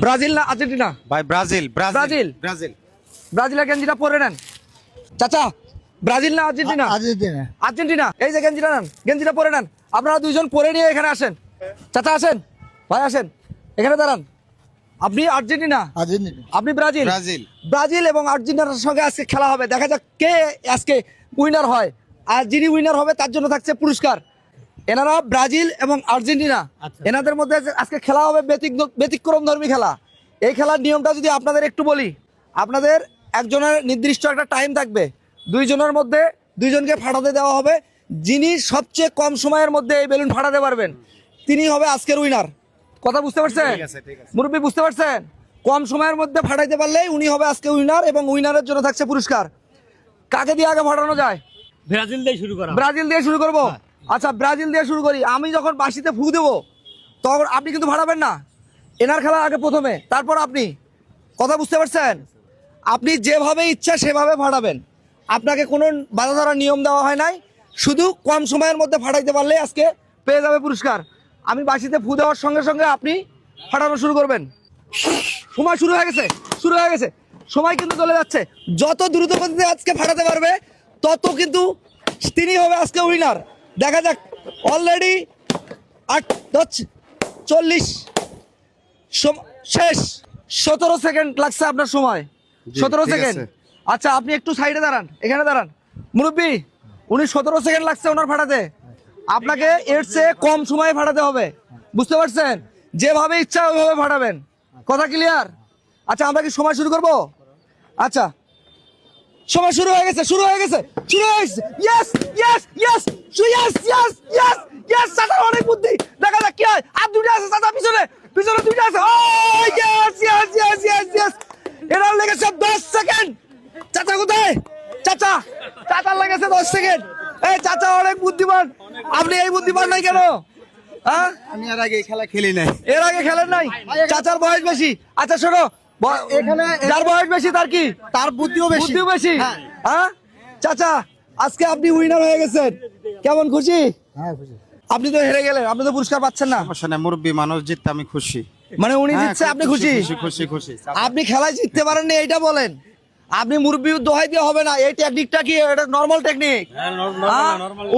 Brazil না Argentina? ভাই Brazil Brazil. Brazil ব্রাজিলের গেঞ্জিটা পরে নেন চাচা। ব্রাজিল না আর্জেন্টিনা? আর্জেন্টিনা। আর্জেন্টিনা। এই যে গেঞ্জিটা নেন, গেঞ্জিটা পরে নেন। আপনারা দুইজন পরে নিয়ে এখানে আসেন। চাচা আসেন, ভাই আসেন, এখানে দাঁড়ান। আপনি আর্জেন্টিনা, আর্জেন্টিনা। আপনি ব্রাজিল। ব্রাজিল। ব্রাজিল এবং আর্জেন্টিনার সঙ্গে আজকে খেলা হবে, দেখা যাক কে আজকে উইনার হয়। আর যিনি উইনার হবে তার জন্য থাকছে পুরস্কার। এনারা ব্রাজিল এবং আর্জেন্টিনা, এনাদের মধ্যে আজকে খেলা হবে ব্যতিক্রম ধর্মী খেলা। এই খেলার নিয়মটা যদি আপনাদের একটু বলি, আপনাদের একজনের নির্দিষ্ট একটা টাইম থাকবে, দুইজনের মধ্যে দুইজনকে ফাটাতে দেওয়া হবে। যিনি সবচেয়ে কম সময়ের মধ্যে এই বেলুন ফাটাতে পারবেন তিনি হবে আজকের উইনার। কথা বুঝতে পারছেন মুরব্বী? বুঝতে পারছেন? কম সময়ের মধ্যে ফাটাইতে পারলেই উনি হবে আজকে উইনার, এবং উইনারের জন্য থাকছে পুরস্কার। কাকে দিয়ে আগে ফাটানো যায়? ব্রাজিল দিয়ে শুরু করা। ব্রাজিল দিয়ে শুরু করবো। আচ্ছা ব্রাজিল দিয়ে শুরু করি। আমি যখন বাঁশিতে ফু দেবো তখন আপনি কিন্তু ফাটাবেন না। এনার খেলা আগে প্রথমে, তারপর আপনি। কথা বুঝতে পারছেন? আপনি যেভাবে ইচ্ছা সেভাবে ফাটাবেন, আপনাকে কোনো বাধা ধরার নিয়ম দেওয়া হয় নাই। শুধু কম সময়ের মধ্যে ফাটাইতে পারলে আজকে পেয়ে যাবে পুরস্কার। আমি বাঁশিতে ফু দেওয়ার সঙ্গে সঙ্গে আপনি ফাটানো শুরু করবেন। সময় শুরু হয়ে গেছে, শুরু হয়ে গেছে। সময় কিন্তু চলে যাচ্ছে। যত দ্রুত গতিতে আজকে ফাটাতে পারবে তত কিন্তু তিনি হবে আজকে উইনার। দেখা যাক। অলরেডি 8:40 শেষ। 17 সেকেন্ড লাগছে আপনার সময়, 17 ঠিক সেকেন্ড। আছে। আচ্ছা আপনি একটু সাইডে দাঁড়ান, এখানে দাঁড়ান। মুরব্বী, উনি 17 সেকেন্ড লাগছে ওনার ফাটাতে, আপনাকে এর চেয়ে কম সময়ে ফাটাতে হবে। বুঝতে পারছেন? যেভাবে ইচ্ছা ওইভাবে ফাটাবেন। কথা ক্লিয়ার? আচ্ছা আমরা কি সময় শুরু করব? আচ্ছা সময় শুরু হয়ে গেছে, শুরু হয়ে গেছে, শুরু হয়ে গেছে। Yes yes yes yes yes yes yes. চাচার অনেক বুদ্ধি। দেখা যাক কি হয়। আর দুটো আছে চাচা, পিছনে পিছনে দুটো আছে। ও yes yes yes yes yes. এরা লেগেছে 10 সেকেন্ড। চাচা কোথায়? চাচা, চাচার লেগেছে 10 সেকেন্ড। এই চাচা অনেক বুদ্ধিমান। আপনি এই বুদ্ধিমান নাই কেন? হ্যাঁ, আমি আর আগে এই খেলা খেলি নাই। এর আগে খেলেন নাই? চাচার বয়স বেশি। আচ্ছা শোনো, এখানে যার বয়স বেশি তার কি, তার বুদ্ধিও বেশি। বুদ্ধিও বেশি। হ্যাঁ চাচা, আজকে আপনি উইনার হয়ে গেছেন, কেমন খুশি? হ্যাঁ, খুশি। আপনি তো হেরে গেলেন, আপনি তো পুরস্কার পাচ্ছেন না। সমস্যা নাই, মুরব্বী মানুষ জিততে আমি খুশি। মানে উনি হ্যাঁ, জিতছে, আপনি খুশি? খুশি খুশি খুশি। আপনি খেলায় জিততে পারেননি এইটা বলেন। আপনি মুরব্বি দোহাই দিয়ে হবে না। এই টেকনিকটা কি? এটা নরমাল টেকনিক।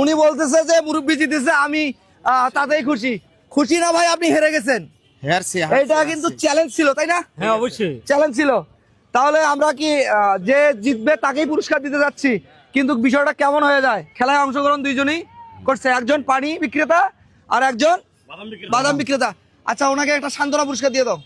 উনি বলতেছে যে মুরব্বি জিতেছে, আমি তাতেই খুশি। খুশি না ভাই? আপনি হেরে গেছেন। হেরছি, এইটা কিন্তু চ্যালেঞ্জ ছিল, তাই না? হ্যাঁ অবশ্যই চ্যালেঞ্জ ছিল। তাহলে আমরা কি যে জিতবে তাকেই পুরস্কার দিতে যাচ্ছি, কিন্তু বিষয়টা কেমন হয়ে যায়? খেলায় অংশগ্রহণ দুইজনই করছে, একজন পানি বিক্রেতা আর একজন বাদাম বিক্রেতা। আচ্ছা ওনাকে একটা সান্ত্বনা পুরস্কার দিয়ে দাও।